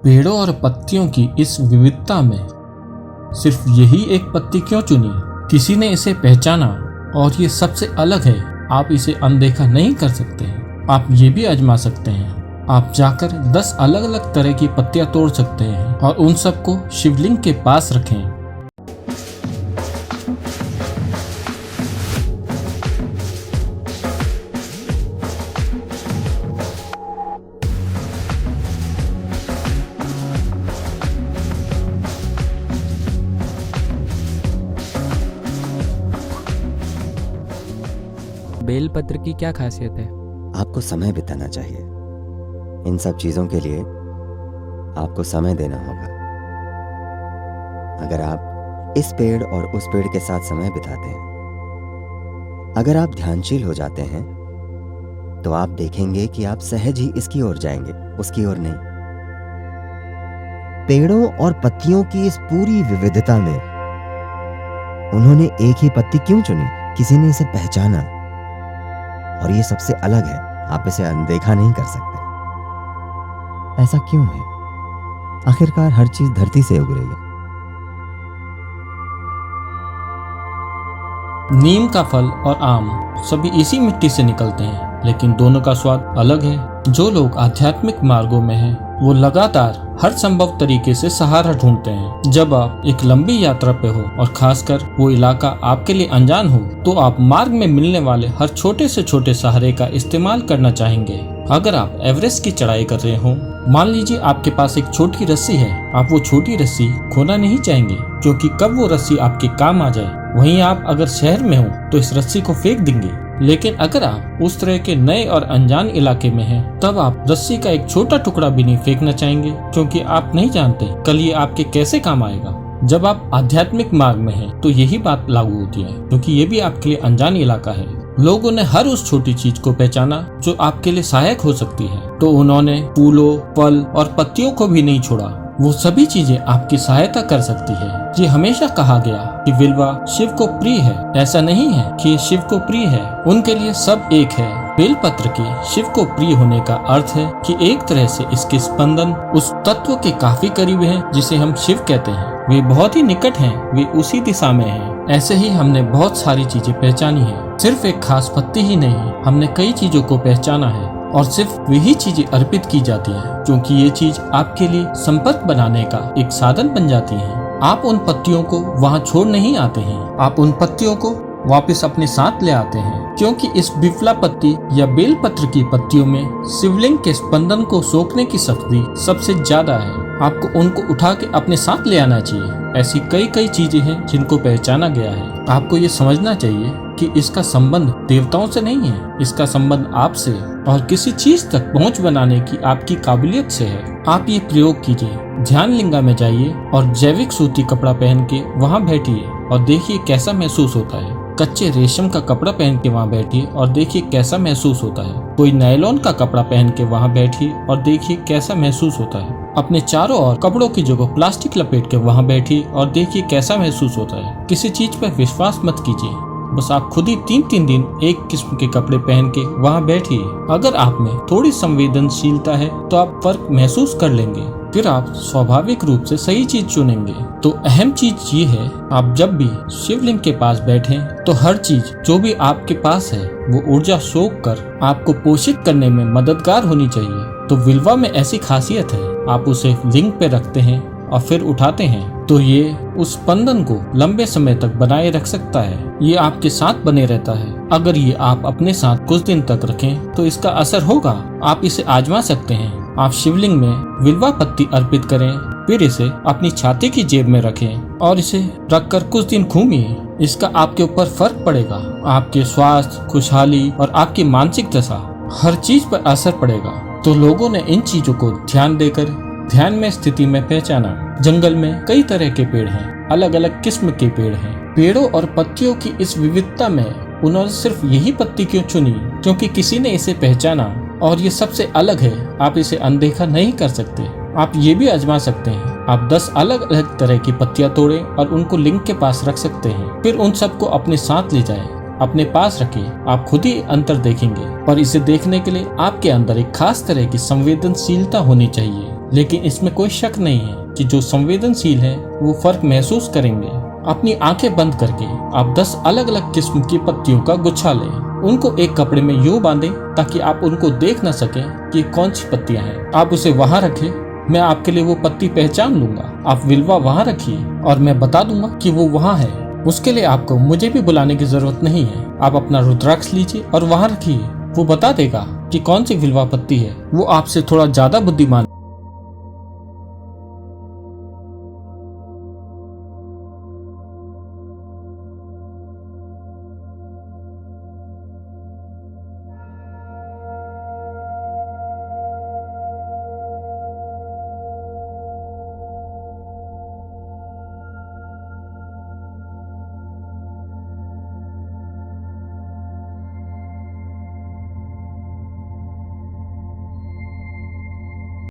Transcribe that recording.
पेड़ों और पत्तियों की इस विविधता में सिर्फ यही एक पत्ती क्यों चुनी? किसी ने इसे पहचाना और ये सबसे अलग है। आप इसे अनदेखा नहीं कर सकते। आप ये भी आजमा सकते हैं। आप जाकर 10 अलग अलग तरह की पत्तियां तोड़ सकते हैं और उन सबको शिवलिंग के पास रखें। बेलपत्र की क्या खासियत है? आपको समय बिताना चाहिए। इन सब चीज़ों के लिए आपको समय देना होगा। अगर आप इस पेड़ और उस पेड़ के साथ समय बिताते हैं, अगर आप ध्यानशील हो जाते हैं, तो आप देखेंगे कि आप सहज ही इसकी ओर जाएंगे, उसकी ओर नहीं। पेड़ों और पत्तियों की इस पूरी विविधता में उन्होंने एक ही पत्ती क्यों चुनी? किसी ने इसे पहचाना और ये सबसे अलग है। आप इसे अनदेखा नहीं कर सकते। ऐसा क्यों है? आखिरकार हर चीज धरती से उग रही है। नीम का फल और आम सभी इसी मिट्टी से निकलते हैं, लेकिन दोनों का स्वाद अलग है। जो लोग आध्यात्मिक मार्गों में हैं, वो लगातार हर संभव तरीके से सहारा ढूंढते हैं। जब आप एक लंबी यात्रा पे हो और खासकर वो इलाका आपके लिए अनजान हो, तो आप मार्ग में मिलने वाले हर छोटे से छोटे सहारे का इस्तेमाल करना चाहेंगे। अगर आप एवरेस्ट की चढ़ाई कर रहे हो, मान लीजिए आपके पास एक छोटी रस्सी है, आप वो छोटी रस्सी खोना नहीं चाहेंगे, क्योंकि कब वो रस्सी आपके काम आ जाए। वहीं आप अगर शहर में हो तो इस रस्सी को फेंक देंगे। लेकिन अगर आप उस तरह के नए और अनजान इलाके में हैं, तब आप रस्सी का एक छोटा टुकड़ा भी नहीं फेंकना चाहेंगे, क्योंकि आप नहीं जानते कल ये आपके कैसे काम आएगा। जब आप आध्यात्मिक मार्ग में हैं, तो यही बात लागू होती है, क्योंकि ये भी आपके लिए अनजान इलाका है। लोगों ने हर उस छोटी चीज को पहचाना जो आपके लिए सहायक हो सकती है, तो उन्होंने फूलों, फल और पत्तियों को भी नहीं छोड़ा। वो सभी चीजें आपकी सहायता कर सकती है। ये हमेशा कहा गया कि विल्वा शिव को प्रिय है। ऐसा नहीं है कि ये शिव को प्रिय है, उनके लिए सब एक है। बेलपत्र के शिव को प्रिय होने का अर्थ है कि एक तरह से इसके स्पंदन उस तत्व के काफी करीब हैं जिसे हम शिव कहते हैं। वे बहुत ही निकट हैं, वे उसी दिशा में हैं। ऐसे ही हमने बहुत सारी चीजें पहचानी है। सिर्फ एक खास पत्ती ही नहीं, हमने कई चीजों को पहचाना है और सिर्फ वही चीजें अर्पित की जाती हैं, क्योंकि ये चीज आपके लिए संपर्क बनाने का एक साधन बन जाती है। आप उन पत्तियों को वहाँ छोड़ नहीं आते हैं, आप उन पत्तियों को वापस अपने साथ ले आते हैं, क्योंकि इस बिफला पत्ती या बेलपत्र की पत्तियों में शिवलिंग के स्पंदन को सोखने की शक्ति सबसे ज्यादा है। आपको उनको उठा के अपने साथ ले आना चाहिए। ऐसी कई चीजें हैं जिनको पहचाना गया है। आपको ये समझना चाहिए कि इसका संबंध देवताओं से नहीं है, इसका संबंध आपसे और किसी चीज तक पहुंच बनाने की आपकी काबिलियत से है। आप ये प्रयोग कीजिए, ध्यान लिंगा में जाइए और जैविक सूती कपड़ा पहन के वहाँ बैठिए और देखिए कैसा महसूस होता है। कच्चे रेशम का कपड़ा पहन के वहाँ बैठिए और देखिए कैसा महसूस होता है। कोई नायलॉन का कपड़ा पहन के वहाँ बैठिए और देखिए कैसा महसूस होता है। अपने चारों ओर कपड़ों की जगह प्लास्टिक लपेट के वहाँ बैठिए और देखिए कैसा महसूस होता है। किसी चीज पर विश्वास मत कीजिए, बस आप खुद ही 3-3 दिन एक किस्म के कपड़े पहन के वहाँ बैठिए। अगर आप में थोड़ी संवेदनशीलता है तो आप फर्क महसूस कर लेंगे, फिर आप स्वाभाविक रूप से सही चीज चुनेंगे। तो अहम चीज ये है, आप जब भी शिवलिंग के पास बैठें तो हर चीज जो भी आपके पास है वो ऊर्जा सोख कर आपको पोषित करने में मददगार होनी चाहिए। तो विल्वा में ऐसी खासियत है, आप उसे लिंग पे रखते हैं और फिर उठाते हैं तो ये उस स्पंदन को लंबे समय तक बनाए रख सकता है। ये आपके साथ बने रहता है। अगर ये आप अपने साथ कुछ दिन तक रखें तो इसका असर होगा। आप इसे आजमा सकते हैं। आप शिवलिंग में विल्वा पत्ती अर्पित करें, फिर इसे अपनी छाती की जेब में रखें और इसे रखकर कुछ दिन घूमिए। इसका आपके ऊपर फर्क पड़ेगा। आपके स्वास्थ्य, खुशहाली और आपकी मानसिक दशा, हर चीज पर असर पड़ेगा। तो लोगों ने इन चीजों को ध्यान देकर ध्यान में स्थिति में पहचाना। जंगल में कई तरह के पेड़ हैं, अलग अलग किस्म के पेड़ हैं। पेड़ों और पत्तियों की इस विविधता में उन्होंने सिर्फ यही पत्ती क्यों चुनी? क्योंकि किसी ने इसे पहचाना और ये सबसे अलग है। आप इसे अनदेखा नहीं कर सकते। आप ये भी आजमा सकते हैं। आप 10 अलग अलग तरह की पत्तियां तोड़ें और उनको लिंग के पास रख सकते हैं। फिर उन सबको अपने साथ ले जाएं, अपने पास रखिए। आप खुद ही अंतर देखेंगे। पर इसे देखने के लिए आपके अंदर एक खास तरह की संवेदनशीलता होनी चाहिए। लेकिन इसमें कोई शक नहीं है कि जो संवेदनशील है वो फर्क महसूस करेंगे। अपनी आंखें बंद करके आप 10 अलग अलग किस्म की पत्तियों का गुच्छा लें। उनको एक कपड़े में यूं बांधें ताकि आप उनको देख न सकें कि कौन सी पत्तियां हैं। आप उसे वहां रखें, मैं आपके लिए वो पत्ती पहचान लूंगा। आप विल्वा वहां रखिए और मैं बता दूंगा कि वो वहां है। उसके लिए आपको मुझे भी बुलाने की जरूरत नहीं है। आप अपना रुद्राक्ष लीजिए और वहां रखिए। वो बता देगा कि कौन सी विल्वा पत्ती है। वो आपसे थोड़ा ज्यादा बुद्धिमान